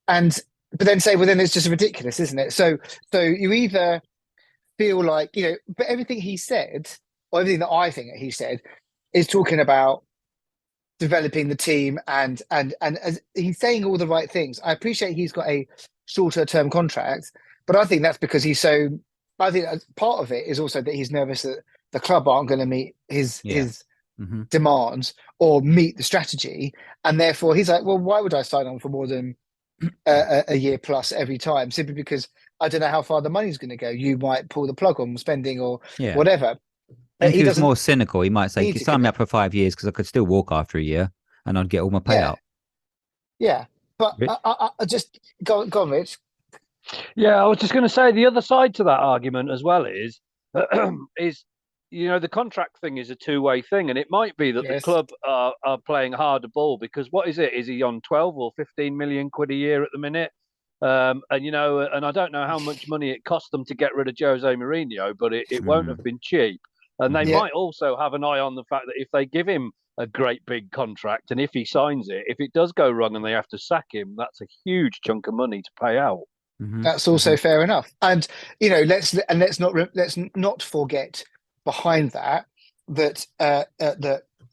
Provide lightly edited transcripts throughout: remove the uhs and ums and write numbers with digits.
and but then say, well, then it's just ridiculous, isn't it? So you either feel like, but everything he said, or everything that I think that he said, is talking about developing the team, and as he's saying all the right things. I appreciate he's got a shorter term contract, but I think that's because he's so. I think part of it is also that he's nervous that the club aren't going to meet Yeah. his Hmm. demands or meet the strategy, and therefore he's like, well, why would I sign on for more than a year plus every time? Simply because I don't know how far the money's going to go. You might pull the plug on spending or Yeah. whatever. And if He he was doesn't more cynical, he might say, need to sign me up commit. for 5 years because I could still walk after a year and I'd get all my Yeah, payout. yeah. But Rich? I just go on, Rich. Yeah, I was just going to say the other side to that argument as well is is the contract thing is a two-way thing, and it might be that the Yes. club are playing harder ball because what is it? Is he on 12 or 15 million quid a year at the minute? And I don't know how much money it cost them to get rid of Jose Mourinho, but it won't have Mm. been cheap. And they Hmm. Yeah. might also have an eye on the fact that if they give him a great big contract and if he signs it, if it does go wrong and they have to sack him, that's a huge chunk of money to pay out. Hmm. That's Hmm. also fair enough. And let's not forget behind that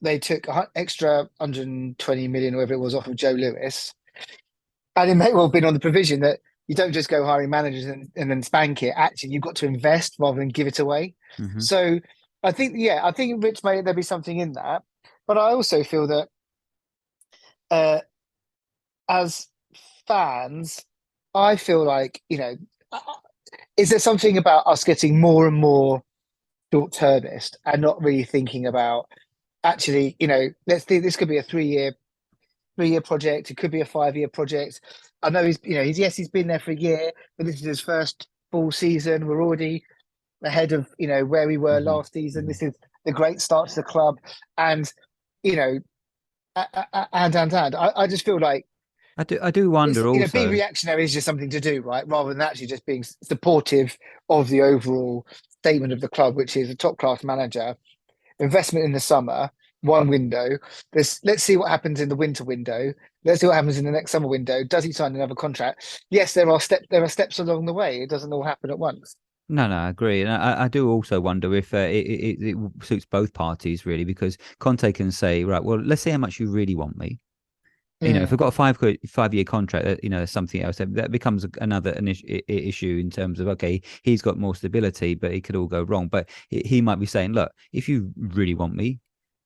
they took extra 120 million or whatever it was off of Joe Lewis, and it may well have been on the provision that you don't just go hiring managers and then spank it. Actually, you've got to invest rather than give it away. Hmm. So I think Rich, may there be something in that, but I also feel that uh, as fans, I feel like, is there something about us getting more and more short-termist and not really thinking about actually, let's think this could be a three-year project. It could be a 5-year project. I know he's been there for a year, but this is his first full season. We're already ahead of, where we were Hmm. last season. Hmm. This is the great start to the club. And, you know, and I just feel like I do it's, wonder being also. reactionary is just something to do, right? Rather than actually just being supportive of the overall statement of the club, which is a top class manager, investment in the summer, one window. Let's see what happens in the winter window. Let's see what happens in the next summer window. Does he sign another contract? Yes, there are steps along the way. It doesn't all happen at once. No, no, I agree, and I do also wonder if it suits both parties really, because Conte can say, right, well, let's see how much you really want me. If Mm, we've got a 5 year contract, something else that becomes another issue in terms of, okay, he's got more stability, but it could all go wrong. But he might be saying, look, if you really want me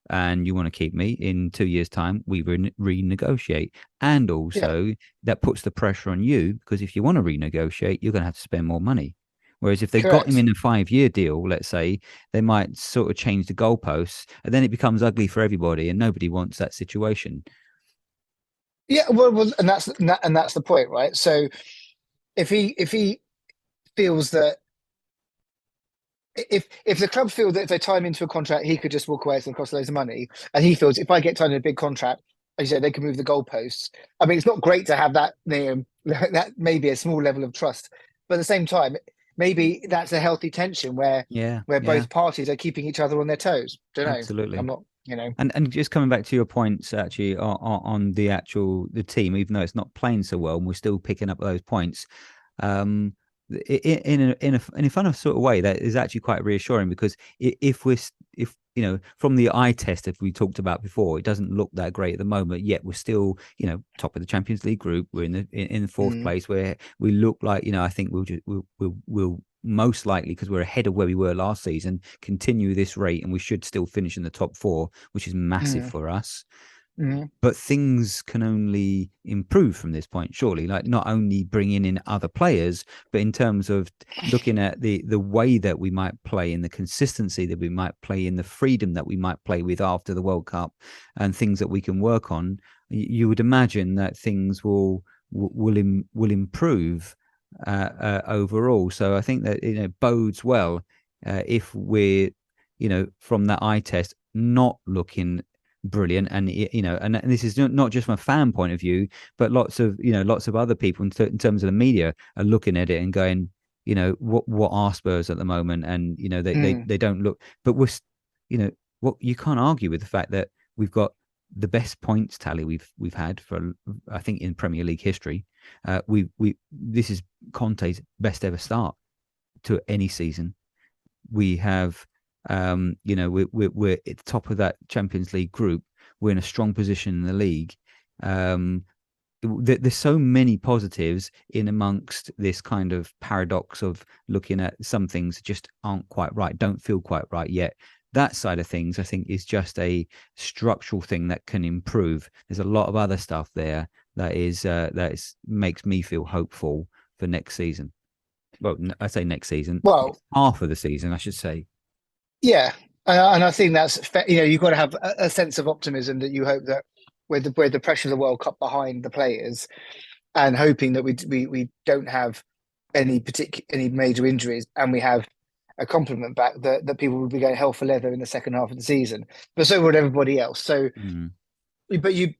and you want to keep me in 2 years' time, we renegotiate. And yeah, also that puts the pressure on you because if you want to renegotiate, you're going to have to spend more money. Whereas if they got him correct. in a 5 year deal, let's say, they might sort of change the goalposts and then it becomes ugly for everybody and nobody wants that situation. Yeah, well, and that's the point, right? So if he feels that if the club feel that if they tie him into a contract, he could just walk away, it's going to cost loads of money, and he feels if I get tied in a big contract, as you say, they can move the goalposts. I mean, it's not great to have that that maybe a small level of trust, but at the same time, maybe that's a healthy tension where Yeah, where yeah, both parties are keeping each other on their toes. Don't know. I'm absolutely. not. And just coming back to your points actually on the team, even though it's not playing so well, and we're still picking up those points. Um, in a fun sort of way, that is actually quite reassuring because if from the eye test that we talked about before, it doesn't look that great at the moment. Yet we're still top of the Champions League group. We're in the fourth Mm, place where we look like I think we'll most likely, because we're ahead of where we were last season, continue this rate and we should still finish in the top four, which is massive mm, for us. mm. But things can only improve from this point, surely. Like not only bringing in other players, but in terms of looking at the way that we might play, in the consistency that we might play, in the freedom that we might play with after the World Cup, and things that we can work on. You would imagine that things will improve overall. So I think that bodes well if we're from that eye test not looking brilliant, and and this is not just from a fan point of view, but lots of other people in terms of the media are looking at it and going, what are Spurs at the moment, and they Mm. they don't look, but we're what you can't argue with the fact that we've got the best points tally we've had for, I think, in Premier League history. This is Conte's best ever start to any season. We have, we're at the top of that Champions League group. We're in a strong position in the league. There's so many positives in amongst this kind of paradox of looking at some things just aren't quite right, don't feel quite right yet. That side of things, I think, is just a structural thing that can improve. There's a lot of other stuff there that makes me feel hopeful for next season. Well, I say next season. Well, half of the season, I should say. Yeah, and I think that's you've got to have a sense of optimism that you hope that with the pressure of the World Cup behind the players, and hoping that we don't have any major injuries, and we have a complement back that people will be going hell for leather in the second half of the season, but so would everybody else. So, but you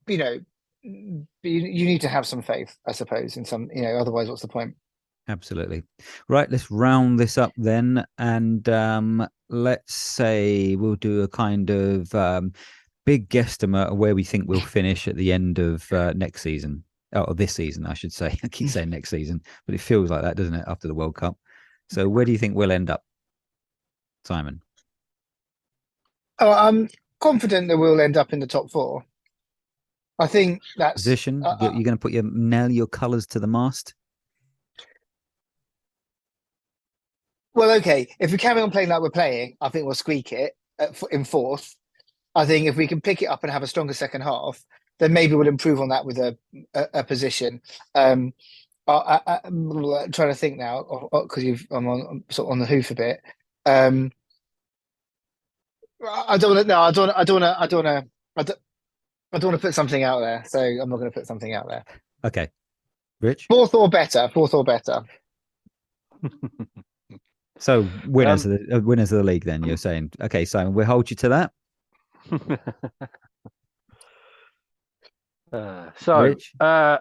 need to have some faith, I suppose, in some, otherwise what's the point? Absolutely. Right, let's round this up then, and let's say we'll do a kind of big guesstimate of where we think we'll finish at the end of next season. Oh, this season, I should say. I keep saying next season, but it feels like that, doesn't it, after the World Cup? So where do you think we'll end up, Simon? Oh, I'm confident that we'll end up in the top four. I think that's... Position? You're going to nail your colours to the mast? Well, okay. If we carry on playing like we're playing, I think we'll squeak it in fourth. I think if we can pick it up and have a stronger second half, then maybe we'll improve on that with a position. I'm trying to think now because I'm on sort of on the hoof a bit. I don't want to put something out there, so I'm not going to put something out there. Okay, Rich. Fourth or better. So winners of the league. Then you're saying, okay, Simon, we'll hold you to that. Rich? I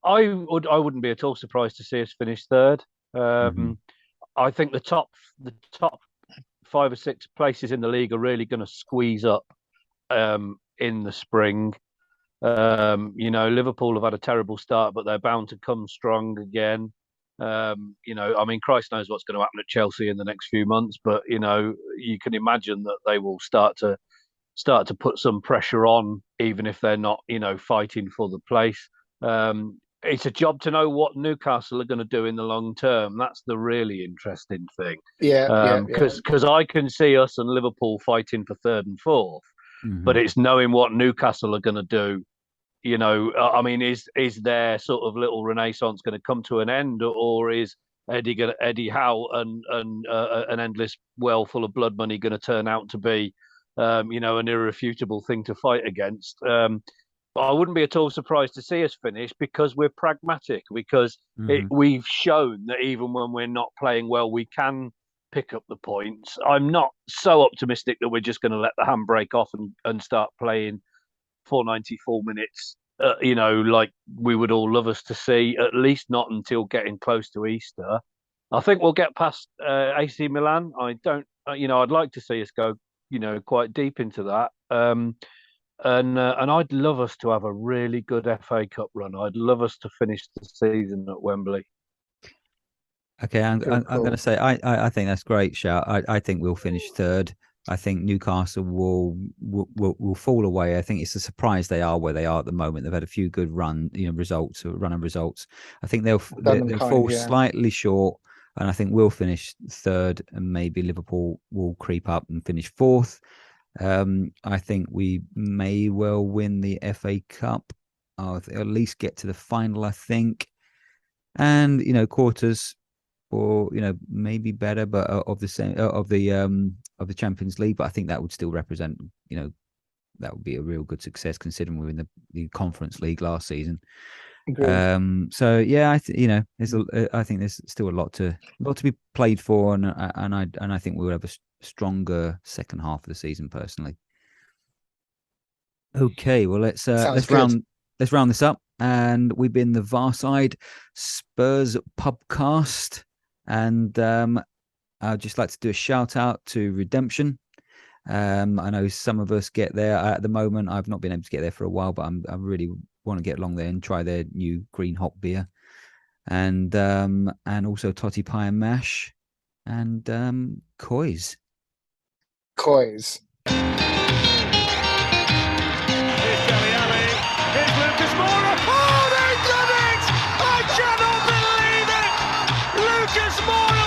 wouldn't be at all surprised to see us finish third. I think the top 5 or 6 places in the league are really going to squeeze up in the spring. Liverpool have had a terrible start, but they're bound to come strong again. Christ knows what's going to happen at Chelsea in the next few months, but you can imagine that they will start to put some pressure on, even if they're not, fighting for the place. It's a job to know what Newcastle are going to do in the long term. That's the really interesting thing. Because I can see us and Liverpool fighting for third and fourth, but it's knowing what Newcastle are going to do. Is their sort of little renaissance going to come to an end, or is Eddie Howe and an endless well full of blood money going to turn out to be, an irrefutable thing to fight against? But I wouldn't be at all surprised to see us finish, because we're pragmatic, because we've shown that even when we're not playing well, we can pick up the points. I'm not so optimistic that we're just going to let the handbrake off and start playing 494 minutes, like we would all love us to see, at least not until getting close to Easter. I think we'll get past AC Milan. I'd like to see us go, quite deep into that. And I'd love us to have a really good FA Cup run. I'd love us to finish the season at Wembley. Okay, I'm going to say I think that's a great shout. I think we'll finish third. I think Newcastle will fall away. I think it's a surprise they are where they are at the moment. They've had a few good run of results. I think they'll fall slightly short, and I think we'll finish third, and maybe Liverpool will creep up and finish fourth. I think we may well win the FA Cup, or at least get to the final, I think, and quarters, or maybe better, but of the Champions League. But I think that would still represent, that would be a real good success, considering we were in the Conference League last season. So yeah, I think there's still a lot to be played for, and I think we'll have a stronger second half of the season, personally. Okay, well let's round this up, and we've been the Varside Spurs Pubcast, and I'd just like to do a shout out to Redemption. I know some of us get there at the moment. I've not been able to get there for a while, but I really want to get along there and try their new green hop beer, and also toddy pie and mash, and Coys. Coys. Lucas Moura. Oh, they've done it! I cannot believe it! Lucas Moura